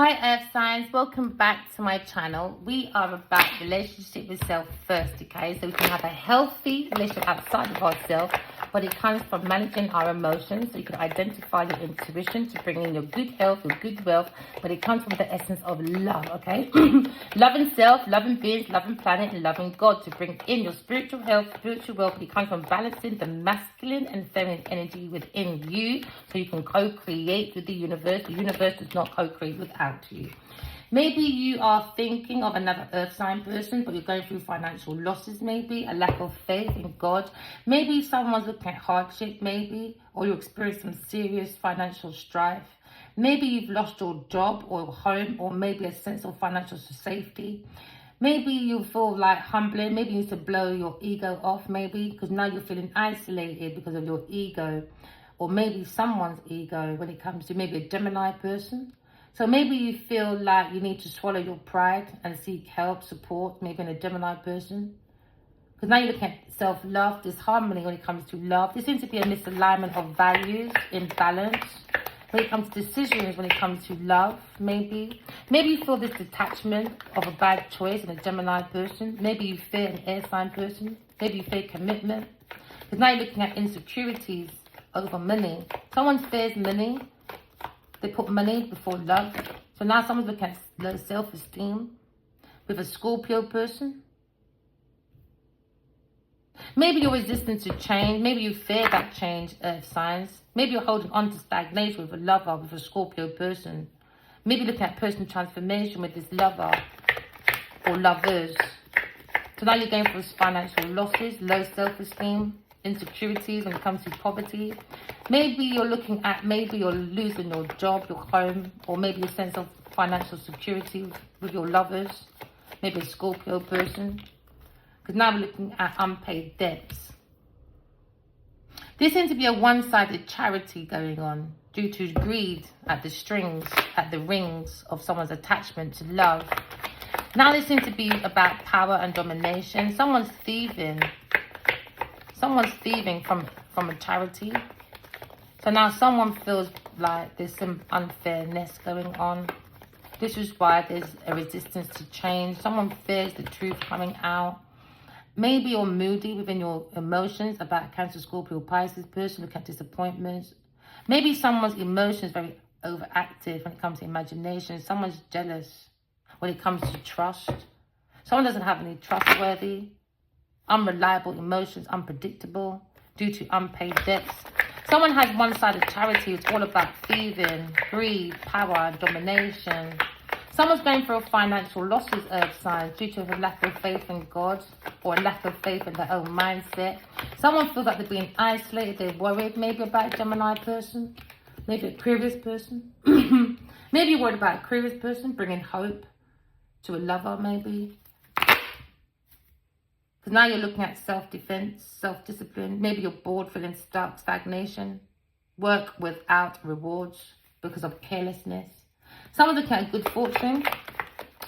Hi Earth Signs, welcome back to my channel. We are about relationship with self first, okay? So we can have a healthy relationship outside of ourselves, but it comes from managing our emotions. So you can identify your intuition to bring in your good health, your good wealth, but it comes from the essence of love, okay? Loving self, loving beings, loving planet, and loving God to bring in your spiritual health, spiritual wealth. But it comes from balancing the masculine and feminine energy within you so you can co-create with the universe. The universe does not co-create without you. Maybe you are thinking of another earth sign person, but you're going through financial losses, maybe a lack of faith in God. Maybe someone's looking at hardship, maybe, or you're experiencing some serious financial strife. Maybe you've lost your job or home, or maybe a sense of financial safety. Maybe you feel like humbling. Maybe you need to blow your ego off, maybe, because now you're feeling isolated because of your ego, or maybe someone's ego when it comes to maybe a Gemini person. So maybe you feel like you need to swallow your pride and seek help, support, maybe in a Gemini person. Because now you're looking at self-love, disharmony when it comes to love. There seems to be a misalignment of values, imbalance. When it comes to decisions, when it comes to love, maybe. Maybe you feel this detachment of a bad choice in a Gemini person. Maybe you fear an air sign person. Maybe you fear commitment. Because now you're looking at insecurities over money. Someone fears money. They put money before love. So now someone's looking at low self-esteem with a Scorpio person. Maybe you're resistant to change. Maybe you fear that change, earth signs. Maybe you're holding on to stagnation with a lover, with a Scorpio person. Maybe looking at personal transformation with this lover or lovers. So now you're going through financial losses, low self-esteem, insecurities when it comes to poverty. Maybe you're looking at, maybe you're losing your job, your home, or maybe a sense of financial security with your lovers. Maybe a Scorpio person. Because now we're looking at unpaid debts. There seems to be a one-sided charity going on due to greed at the strings, at the rings of someone's attachment to love. Now there seems to be about power and domination. Someone's thieving. Someone's thieving from a charity. So now someone feels like there's some unfairness going on. This is why there's a resistance to change. Someone fears the truth coming out. Maybe you're moody within your emotions about Cancer, Scorpio, Pisces person, look at disappointments. Maybe someone's emotions very overactive when it comes to imagination. Someone's jealous when it comes to trust. Someone doesn't have any trustworthy, unreliable emotions, unpredictable due to unpaid debts. Someone has one-sided charity. It's all about thieving, greed, power, domination. Someone's going through financial losses, earth signs, due to a lack of faith in God or a lack of faith in their own mindset. Someone feels like they're being isolated. They're worried maybe about a Gemini person, maybe Aquarius person. Maybe you're worried about Aquarius person bringing hope to a lover, maybe. Because now you're looking at self-defense, self-discipline. Maybe you're bored, feeling stuck, stagnation. Work without rewards because of carelessness. Someone's looking at good fortune.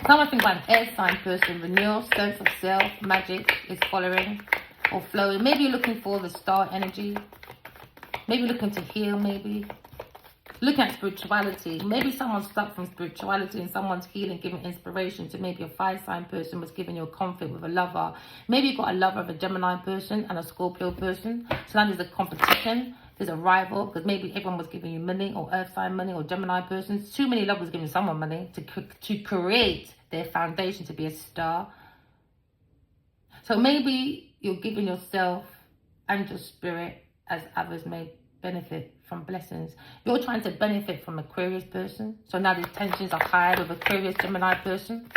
Someone's thinking about an air sign person. Renewal, sense of self, magic is following or flowing. Maybe you're looking for the star energy. Maybe you're looking to heal, maybe. Looking at spirituality. Maybe someone's stuck from spirituality and someone's healing, giving inspiration to maybe a fire sign person was giving you a conflict with a lover. Maybe you've got a lover of a Gemini person and a Scorpio person. So now there's a competition. There's a rival because maybe everyone was giving you money or earth sign money or Gemini persons. Too many lovers giving someone money to create their foundation to be a star. So maybe you're giving yourself and your spirit as others may benefit from blessings. You're trying to benefit from Aquarius person. So now the tensions are higher with Aquarius Gemini person.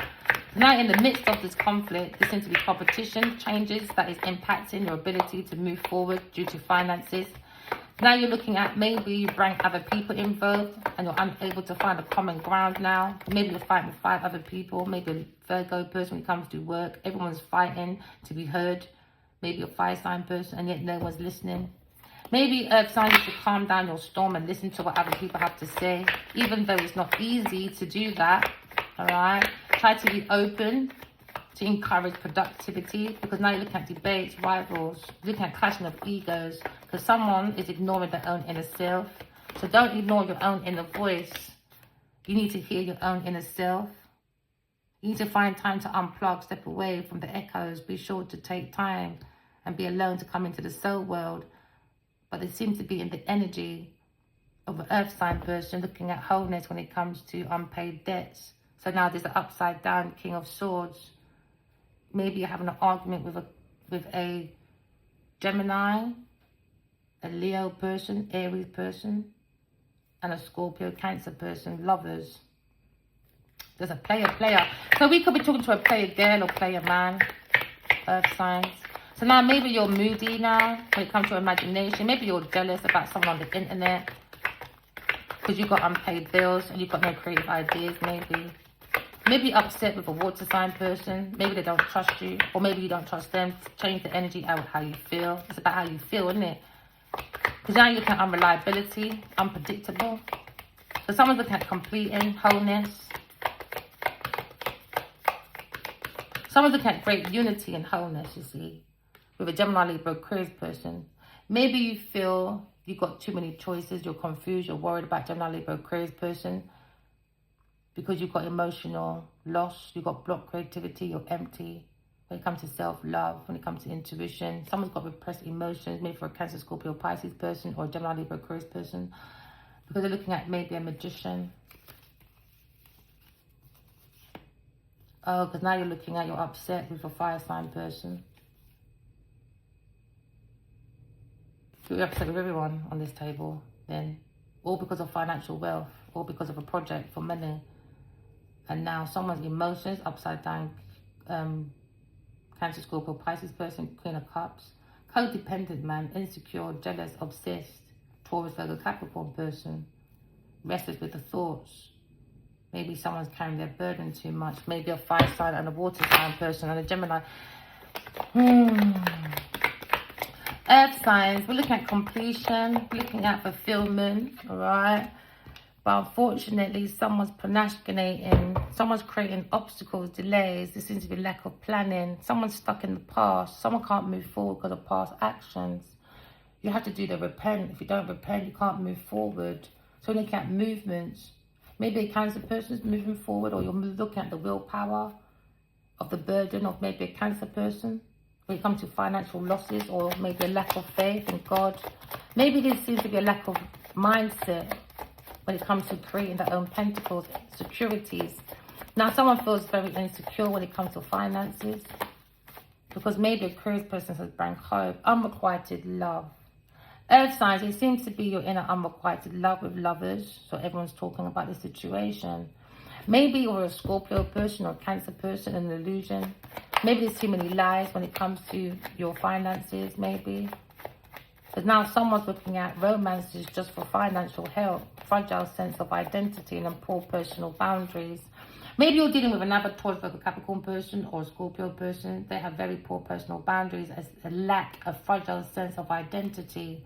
Now in the midst of this conflict, there seems to be competition, changes that is impacting your ability to move forward due to finances. Now you're looking at maybe you bring other people involved and you're unable to find a common ground now. Maybe you're fighting with 5 other people. Maybe a Virgo person when it comes to work. Everyone's fighting to be heard. Maybe a fire sign person and yet no one's listening. Maybe earth signs you should calm down your storm and listen to what other people have to say. Even though it's not easy to do that. Alright? Try to be open to encourage productivity, because now you're looking at debates, rivals, looking at clashing of egos, because someone is ignoring their own inner self. So don't ignore your own inner voice. You need to hear your own inner self. You need to find time to unplug, step away from the echoes. Be sure to take time and be alone to come into the soul world. But they seem to be in the energy of an earth sign person looking at wholeness when it comes to unpaid debts. So now there's the upside down King of Swords. Maybe you're having an argument with a Gemini, a Leo person, Aries person, and a Scorpio, Cancer person, lovers. There's a player. So we could be talking to a player girl or player man, earth signs. So now maybe you're moody now when it comes to imagination. Maybe you're jealous about someone on the internet because you've got unpaid bills and you've got no creative ideas, maybe. Maybe you're upset with a water sign person. Maybe they don't trust you, or maybe you don't trust them. Change the energy out of how you feel. It's about how you feel, isn't it? Because now you're looking at unreliability, unpredictable. So someone's looking at completing, wholeness. Someone's looking at great unity and wholeness, you see, with a Gemini, Libra, Aquarius person. Maybe you feel you've got too many choices, you're confused, you're worried about Gemini, Libra, Aquarius person because you've got emotional loss, you've got blocked creativity, you're empty. When it comes to self-love, when it comes to intuition, someone's got repressed emotions, maybe for a Cancer, Scorpio, Pisces person or a Gemini, Libra, Aquarius person, because they're looking at maybe a magician. Oh, because now you're looking at, you're upset with a fire sign person. You're upset with everyone on this table then. All because of financial wealth, all because of a project for money. And now someone's emotions, upside down, Cancer, Scorpio, Pisces person, Queen of Cups. Codependent man, insecure, jealous, obsessed, Taurus, Virgo, Capricorn person. Restless with the thoughts. Maybe someone's carrying their burden too much. Maybe a fire sign and a water sign person and a Gemini. Earth signs, we're looking at completion, looking at fulfillment, all right? But unfortunately, someone's procrastinating, someone's creating obstacles, delays. There seems to be lack of planning. Someone's stuck in the past. Someone can't move forward because of past actions. You have to do the repent. If you don't repent, you can't move forward. So looking at movements. Maybe a Cancer person is moving forward, or you're looking at the willpower of the burden of maybe a Cancer person when it comes to financial losses, or maybe a lack of faith in God. Maybe there seems to be a lack of mindset when it comes to creating their own pentacles, securities. Now, someone feels very insecure when it comes to finances because maybe a Aquarius person has brought hope, unrequited love. Earth signs, it seems to be you're in an unrequited love with lovers, so everyone's talking about the situation. Maybe you're a Scorpio person or a Cancer person, an illusion. Maybe there's too many lies when it comes to your finances, maybe. Because now someone's looking at romances just for financial help, fragile sense of identity and poor personal boundaries. Maybe you're dealing with another Taurus, Virgo, Capricorn person or Scorpio person. They have very poor personal boundaries, a lack of fragile sense of identity.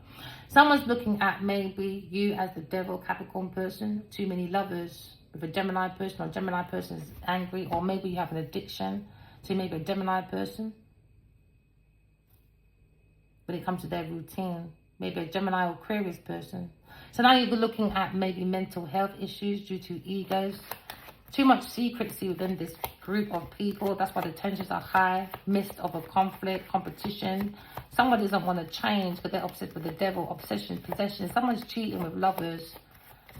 Someone's looking at maybe you as the devil, Capricorn person, too many lovers. With a Gemini person, or Gemini person is angry, or maybe you have an addiction to maybe a Gemini person when it comes to their routine. Maybe a Gemini or Aquarius person. So now you're looking at maybe mental health issues due to egos. Too much secrecy within this group of people. That's why the tensions are high. Midst of a conflict, competition. Someone doesn't want to change because they're obsessed with the devil. Obsession, possession. Someone's cheating with lovers.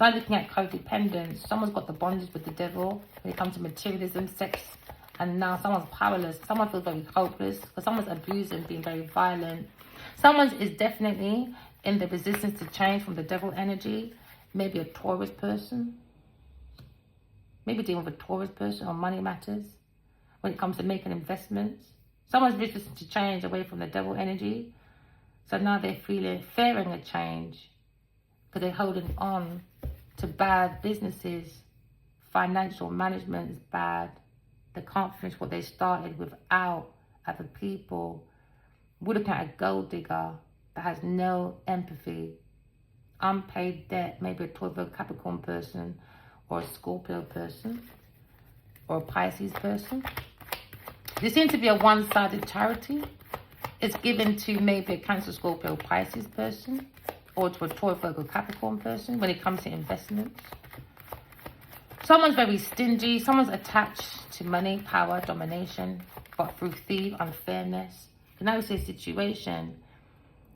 Now looking at codependence. Someone's got the bondage with the devil when it comes to materialism, sex. And now someone's powerless. Someone feels very hopeless because someone's abusing, being very violent. Someone is definitely in the resistance to change from the devil energy. Maybe a Taurus person. Maybe dealing with a Taurus person on money matters when it comes to making investments. Someone's resistant to change away from the devil energy. So now they're fearing a change because they're holding on to bad businesses. Financial management is bad. They can't finish what they started without other people. We're looking at a gold digger that has no empathy. Unpaid debt, maybe a Taurus, Capricorn person, or a Scorpio person, or a Pisces person. There seems to be a one-sided charity. It's given to maybe a Cancer, Scorpio, Pisces person, or to a Taurus, Virgo, Capricorn person when it comes to investments. Someone's very stingy. Someone's attached to money, power, domination, but through thief, unfairness. And now we see a situation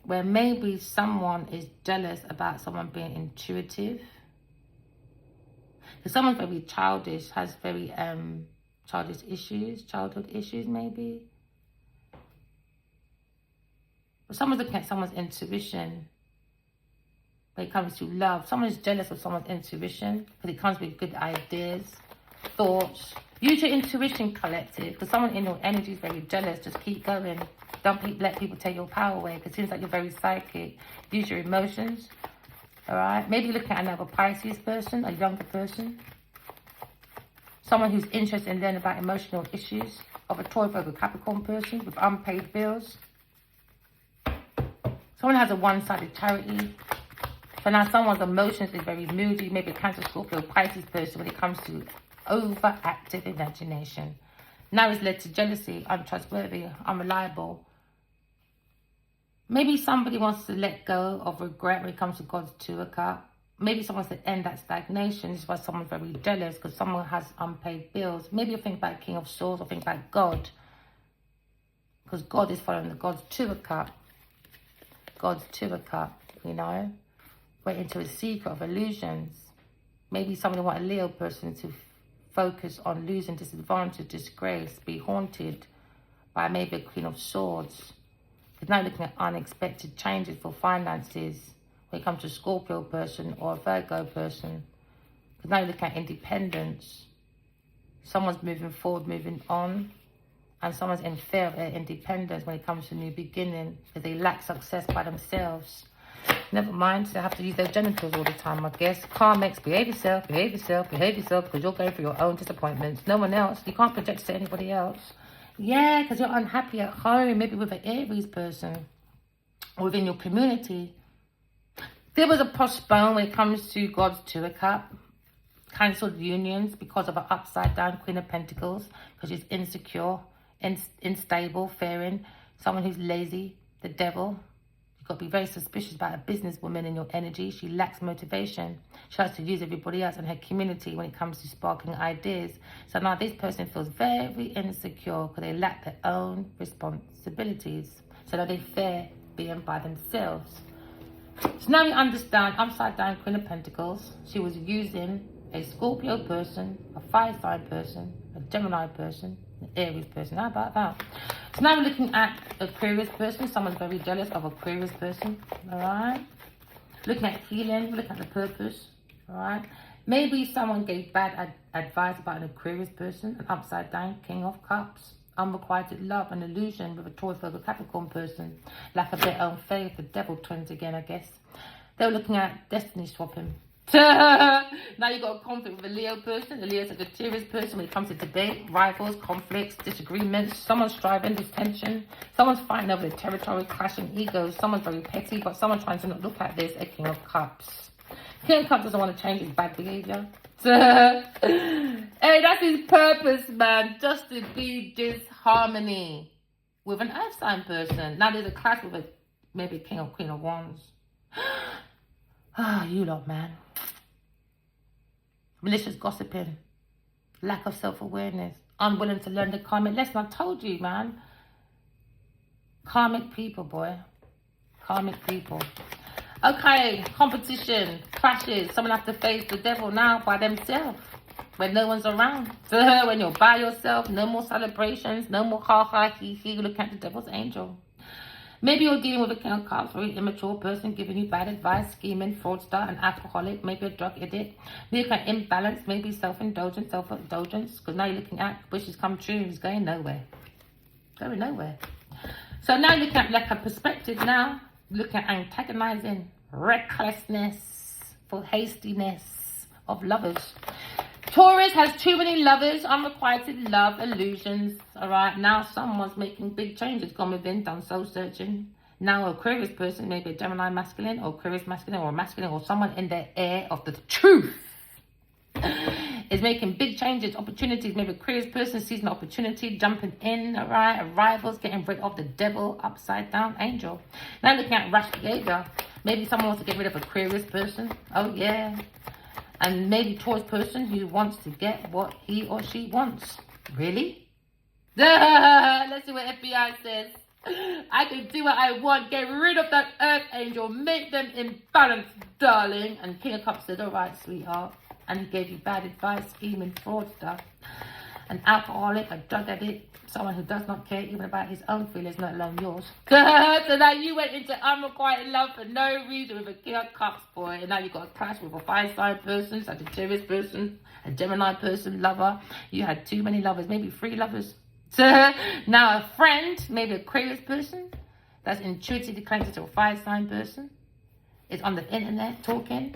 where maybe someone is jealous about someone being intuitive. Because someone's very childish, has very childish issues, childhood issues maybe. But someone's looking at someone's intuition when it comes to love. Someone's jealous of someone's intuition because it comes with good ideas, thoughts. Use your intuition, collective, because someone in your energy is very jealous. Just keep going. Don't let people take your power away, because it seems like you're very psychic. Use your emotions. All right? Maybe looking at another Pisces person, a younger person. Someone who's interested in learning about emotional issues. Of a Taurus over Capricorn person with unpaid bills. Someone has a one-sided charity. So now someone's emotions is very moody. Maybe a Cancer, Scorpio, Pisces person when it comes to overactive imagination. Now it's led to jealousy, untrustworthy, unreliable. Maybe somebody wants to let go of regret when it comes to God's Two of Cups. Maybe someone wants to end that stagnation. This is why someone's very jealous, because someone has unpaid bills. Maybe you think about King of Swords or think about God, because God is following the God's Two of Cups. God's Two of Cups, you know. Went into a secret of illusions. Maybe somebody want a Leo person to focus on losing, disadvantage, disgrace, be haunted by maybe a Queen of Swords. Because now looking at unexpected changes for finances when it comes to a Scorpio person or a Virgo person. Because now looking at independence. Someone's moving forward, moving on. And someone's in fear of their independence when it comes to new beginning. Because they lack success by themselves. Never mind, they have to use their genitals all the time, I guess. Karmics, behave yourself, behave yourself, behave yourself, because you're going through your own disappointments. No one else. You can't project to anybody else. Yeah, because you're unhappy at home, maybe with an Aries person, or within your community. There was a postpone when it comes to God's Two of Cups. Cancelled unions because of an upside down Queen of Pentacles, because she's insecure, unstable, fearing. Someone who's lazy, the devil. Got to be very suspicious about a businesswoman in your energy. She lacks motivation. She likes to use everybody else in her community when it comes to sparking ideas. So now this person feels very insecure because they lack their own responsibilities. So now they fear being by themselves. So now we understand upside down Queen of Pentacles. She was using a Scorpio person, a fire sign person, a Gemini person, an Aries person. How about that? So now we're looking at Aquarius person. Someone's very jealous of Aquarius person. Alright. Looking at healing. Looking at the purpose. Alright. Maybe someone gave bad advice about an Aquarius person. An upside down King of Cups. Unrequited love and illusion with a Taurus over Capricorn person. Lack of their own faith. The devil twins again, I guess. They were looking at destiny swapping. Now you got a conflict with a Leo person. A Leo is a Sagittarius person when it comes to debate, rivals, conflicts, disagreements. Someone's striving, this tension. Someone's fighting over the territory, clashing egos. Someone's very petty, but someone's trying to not look at this. A King of Cups. King of Cups doesn't want to change his bad behavior. Hey, that's his purpose, man. Just to be disharmony with an earth sign person. Now there's a clash with maybe a King or Queen of Wands. Ah, you lot, man. Malicious gossiping. Lack of self-awareness. Unwilling to learn the karmic lesson. I told you, man. Karmic people, boy. Karmic people. Okay, competition. Clashes. Someone has to face the devil now by themselves. When no one's around. When you're by yourself. No more celebrations. No more ha-ha, he-he. Look at the devil's angel. Maybe you're dealing with a King of Cups, very immature person giving you bad advice, scheming, fraudster, an alcoholic, maybe a drug addict. Maybe an imbalance, maybe self-indulgence, because now you're looking at wishes come true. He's going nowhere. Going nowhere. So now you're looking at like a perspective now. Looking at antagonizing, recklessness, for hastiness of lovers. Taurus has too many lovers, unrequited love, illusions. Alright, now someone's making big changes, gone within, done soul searching. Now Aquarius person, maybe a Gemini masculine, or Aquarius masculine, or masculine, or someone in their air of the truth is making big changes, opportunities. Maybe Aquarius person sees an opportunity, jumping in, alright, arrivals, getting rid of the devil, upside down angel. Now looking at rash behavior. Maybe someone wants to get rid of Aquarius person. Oh yeah. And maybe Taurus person who wants to get what he or she wants. Really? Let's see what FBI says. I can do what I want. Get rid of that earth angel. Make them imbalanced, darling. And King of Cups said, all right, sweetheart. And he gave you bad advice, scheming, fraudster. An alcoholic, a drug addict, someone who does not care even about his own feelings, let alone yours. So now you went into unrequited love for no reason with a King of Cups, boy. And now you got a clash with a fire sign person, such a Sagittarius person, a Gemini person, lover. You had too many lovers, maybe 3 lovers. So now a friend, maybe a Aquarius person, that's intuitively connected to a fire sign person, is on the internet talking,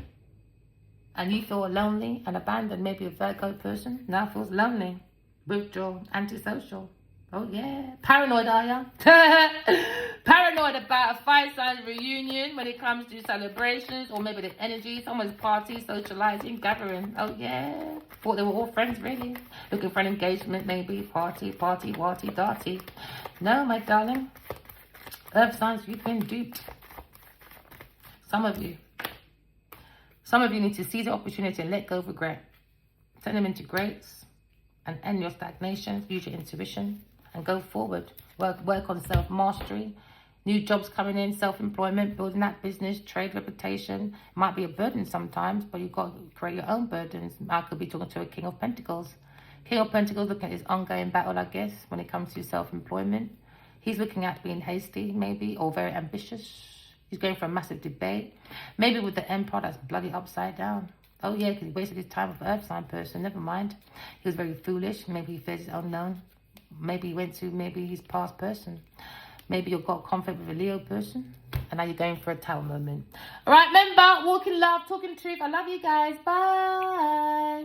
and you feel lonely and abandoned. Maybe a Virgo person now feels lonely, withdrawn, antisocial. Oh yeah, paranoid are ya? Paranoid about a fire sign reunion when it comes to celebrations, or maybe the energy, someone's party, socializing, gathering. Oh yeah, thought they were all friends really. Looking for an engagement, maybe party, warty, darty. No, my darling, earth signs, you've been duped. Some of you need to seize the opportunity and let go of regret. Turn them into greats and end your stagnation. Use your intuition and go forward. Work on self-mastery. New jobs coming in, self-employment, building that business, trade, reputation. It might be a burden sometimes, but you've got to create your own burdens. I could be talking to a King of Pentacles. King of Pentacles looking at his ongoing battle, I guess, when it comes to self-employment. He's looking at being hasty, maybe, or very ambitious. He's going for a massive debate. Maybe with the Emperor that's bloody upside down. Oh yeah, because he wasted his time with an earth sign person. Never mind. He was very foolish. Maybe he fears his unknown. Maybe he went to his past person. Maybe you've got conflict with a Leo person. And now you're going for a tower moment. All right, remember, walking love, talking truth. I love you guys. Bye.